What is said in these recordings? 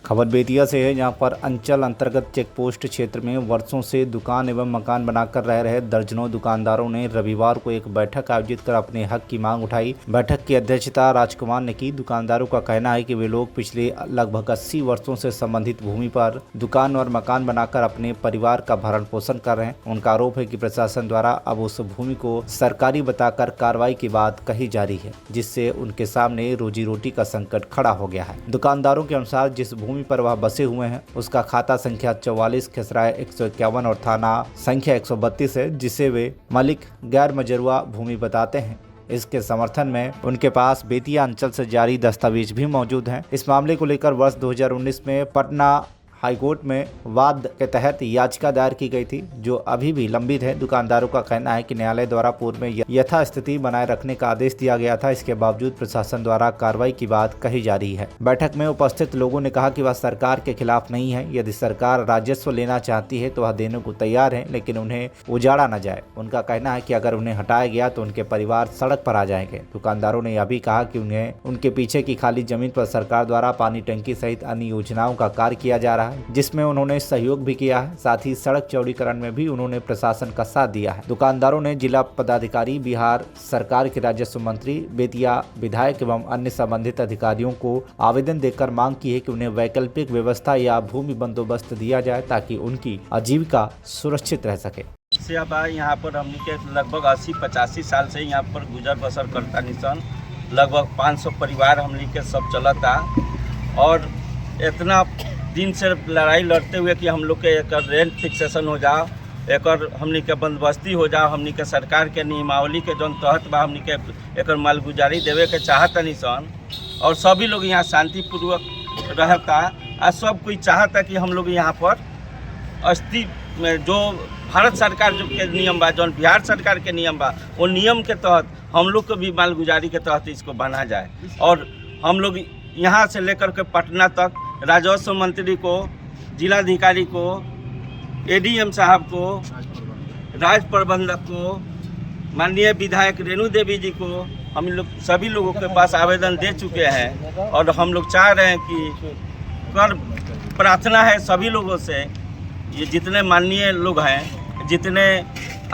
खबर बेतिया से है, जहां पर अंचल अंतर्गत चेक पोस्ट क्षेत्र में वर्षों से दुकान एवं मकान बनाकर रह रहे दर्जनों दुकानदारों ने रविवार को एक बैठक आयोजित कर अपने हक की मांग उठाई। बैठक की अध्यक्षता राजकुमार ने की। दुकानदारों का कहना है कि वे लोग पिछले लगभग 80 वर्षों से संबंधित भूमि पर दुकान और मकान बनाकर अपने परिवार का भरण पोषण कर रहे हैं। उनका आरोप है कि प्रशासन द्वारा अब उस भूमि को सरकारी बताकर कार्रवाई की बात कही जा रही है, जिससे उनके सामने रोजी रोटी का संकट खड़ा हो गया है। दुकानदारों के अनुसार जिस भूमि पर वह बसे हुए हैं उसका खाता संख्या 44 खसराय 151 और थाना संख्या 132 है, जिसे वे मालिक गैर मजरूआ भूमि बताते हैं। इसके समर्थन में उनके पास बेतिया अंचल से जारी दस्तावेज भी मौजूद हैं। इस मामले को लेकर वर्ष 2019 में पटना हाईकोर्ट में वाद के तहत याचिका दायर की गई थी, जो अभी भी लंबित है। दुकानदारों का कहना है कि न्यायालय द्वारा पूर्व में यथास्थिति बनाए रखने का आदेश दिया गया था। इसके बावजूद प्रशासन द्वारा कार्रवाई की बात कही जा रही है। बैठक में उपस्थित लोगों ने कहा कि वह सरकार के खिलाफ नहीं है। यदि सरकार राजस्व लेना चाहती है तो वह देने को तैयार है, लेकिन उन्हें उजाड़ा न जाए। उनका कहना है कि अगर उन्हें हटाया गया तो उनके परिवार सड़क पर आ जाएंगे। दुकानदारों ने यह भी कहा कि उन्हें उनके पीछे की खाली जमीन पर सरकार द्वारा पानी टंकी सहित अन्य योजनाओं का कार्य किया जा रहा है, जिसमें उन्होंने सहयोग भी किया है। साथ ही सड़क चौड़ीकरण में भी उन्होंने प्रशासन का साथ दिया है। दुकानदारों ने जिला पदाधिकारी, बिहार सरकार के राजस्व मंत्री, बेतिया विधायक एवं अन्य संबंधित अधिकारियों को आवेदन देकर मांग की है कि उन्हें वैकल्पिक व्यवस्था या भूमि बंदोबस्त दिया जाए ताकि उनकी आजीविका सुरक्षित रह सके। यहाँ पर हम लगभग 80-85 साल से यहाँ पर गुजर बसर करता निशन लगभग 500 परिवार हमने के सब चलता, और इतना दिन से लड़ाई लड़ते हुए कि हम लोग के एक रेंट फिक्सेशन हो जाओ, एक हमनी के बंदोबस्ती हो जाओ, हमनी के सरकार के नियमावली के जौन तहत बा हमनी के एक मालगुजारी देवे के चाहता निशन, और सभी लोग यहाँ शांतिपूर्वक रहता। और सब कोई चाहता कि हम लोग यहाँ पर अस्थि में जो भारत सरकार जो के नियम बा, जौन बिहार सरकार के नियम बा, वो नियम के तहत हम लोग को भी मालगुजारी के तहत इसको बना जाए। और हम लोग यहाँ से लेकर के पटना तक राजस्व मंत्री को, जिलाधिकारी को, एडीएम साहब को, राज प्रबंधक को, माननीय विधायक रेणु देवी जी को हम लोग सभी लोगों के पास आवेदन दे चुके हैं। और हम लोग चाह रहे हैं कि कर प्रार्थना है सभी लोगों से, ये जितने माननीय लोग हैं, जितने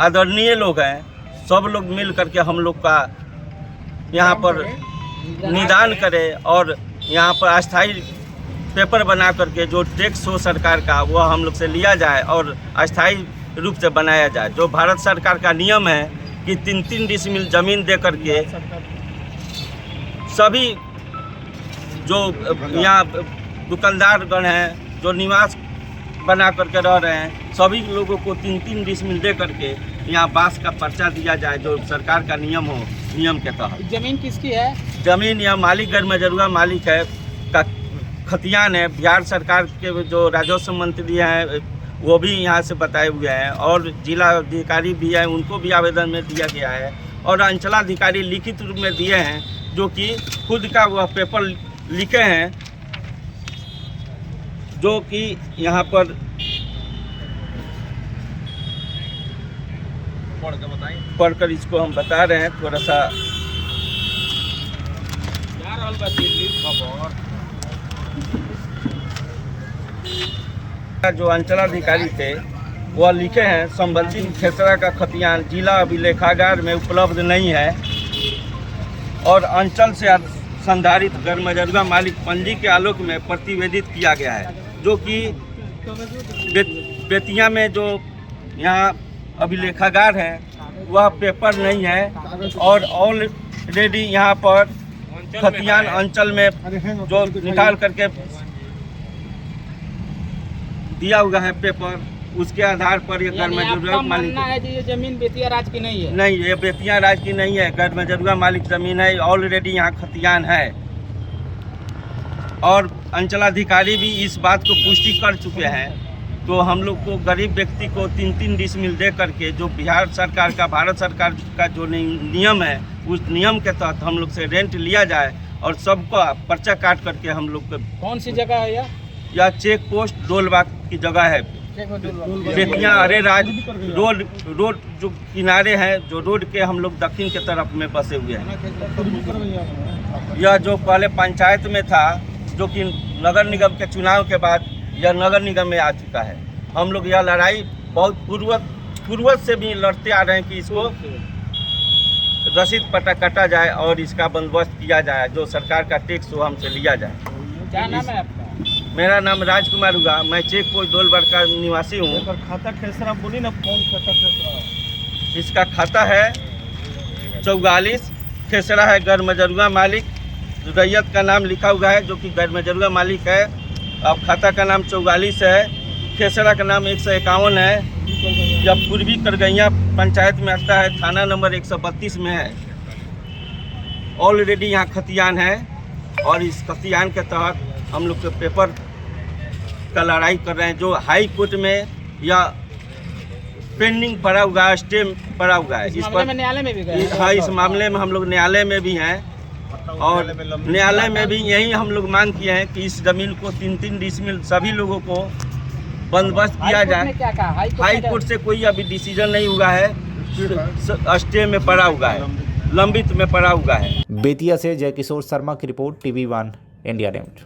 आदरणीय लोग हैं, सब लोग मिल करके हम लोग का यहाँ पर निदान करें और यहाँ पर अस्थायी पेपर बना करके जो टैक्स हो सरकार का वो हम लोग से लिया जाए और अस्थायी रूप से बनाया जाए। जो भारत सरकार का नियम है कि 3-3 डिसमिल ज़मीन दे करके सभी जो यहाँ दुकानदारगण हैं, जो निवास बना करके रह रहे हैं, सभी लोगों को 3-3 डिसमिल दे करके यहाँ बांस का पर्चा दिया जाए, जो सरकार का नियम हो, नियम के तहत। जमीन किसकी है? जमीन यहाँ मालिक गैर मजरूआ मालिक है का खतियान है। बिहार सरकार के जो राजस्व मंत्री हैं वो भी यहाँ से बताए हुए हैं, और जिला अधिकारी भी हैं, उनको भी आवेदन में दिया गया है, और अंचलाधिकारी लिखित रूप में दिए हैं, जो कि खुद का वह पेपर लिखे हैं, जो कि यहाँ पर पढ़कर इसको हम बता रहे हैं। थोड़ा सा जो अंचलाधिकारी थे वह लिखे हैं, संबंधित खेसरा का खतियान जिला अभिलेखागार में उपलब्ध नहीं है और अंचल से संधारित गैर मजरूआ मालिक पंजी के आलोक में प्रतिवेदित किया गया है, जो कि बेतिया में जो यहाँ अभिलेखागार है वह पेपर नहीं है, और ऑलरेडी यहाँ पर खतियान अंचल में जो निकाल करके दिया हुआ है पेपर, उसके आधार पर ये गैर मजरूआ मालिक है। ये जमीन बेतिया राज की नहीं है? नहीं, ये बेतिया राज की नहीं है, गैर मजरूआ मालिक जमीन है, ऑलरेडी यहाँ खतियान है। और अंचलाधिकारी भी इस बात को पुष्टि कर चुके हैं। तो हम लोग को गरीब व्यक्ति को 3-3 डिसमिल दे करके, जो बिहार सरकार का, भारत सरकार का जो नियम है, उस नियम के तहत हम लोग से रेंट लिया जाए और सबको पर्चा काट करके हम लोग को। कौन सी जगह है यह चेक पोस्ट डोलबाग की जगह है, बेतिया अरे राज रोड जो किनारे हैं, जो रोड के हम लोग दक्षिण के तरफ में बसे हुए हैं। यह जो पहले पंचायत में था जो कि नगर निगम के चुनाव के बाद यह नगर निगम में आ चुका है। हम लोग यह लड़ाई बहुत पूर्वज से भी लड़ते आ रहे हैं कि इसको रसीद पट्टा काटा जाए और इसका बंदोबस्त किया जाए, जो सरकार का टैक्स वो हमसे लिया जाए। क्या नाम है आपका? मेरा नाम राजकुमार हुआ, मैं चेक पोस्ट डोलबर का निवासी हूँ। खाता खेसरा बोली ना, कौन खाता खेसरा? इसका खाता है 44, खेसरा है गैर मजरूआ मालिक, रैयत का नाम लिखा हुआ है जो कि गैर मजरूआ मालिक है। अब खाता का नाम 44 है, खेसरा का नाम 151 है। यह पूर्वी करगैया पंचायत में आता है, थाना नंबर 132 में है। ऑलरेडी यहाँ खतियान है और इस खतियान के तहत हम लोग के पेपर का लड़ाई कर रहे हैं, जो हाई कोर्ट में या पेंडिंग पड़ा हुआ है, स्टे पड़ा हुआ है। इस मामले में न्यायालय में भी गए? हाँ, इस मामले में हम लोग न्यायालय में भी हैं और न्यायालय में भी यही हम लोग मांग किए हैं कि इस जमीन को 3-3 डिसमिल सभी लोगों को बंदोबस्त किया जाए। क्या कहा? हाई कोर्ट से कोई अभी डिसीजन नहीं हुआ है, स्टे में पड़ा हुआ है, लंबित में पड़ा हुआ है। बेतिया से जय किशोर शर्मा की रिपोर्ट, TV1 इंडिया न्यूज।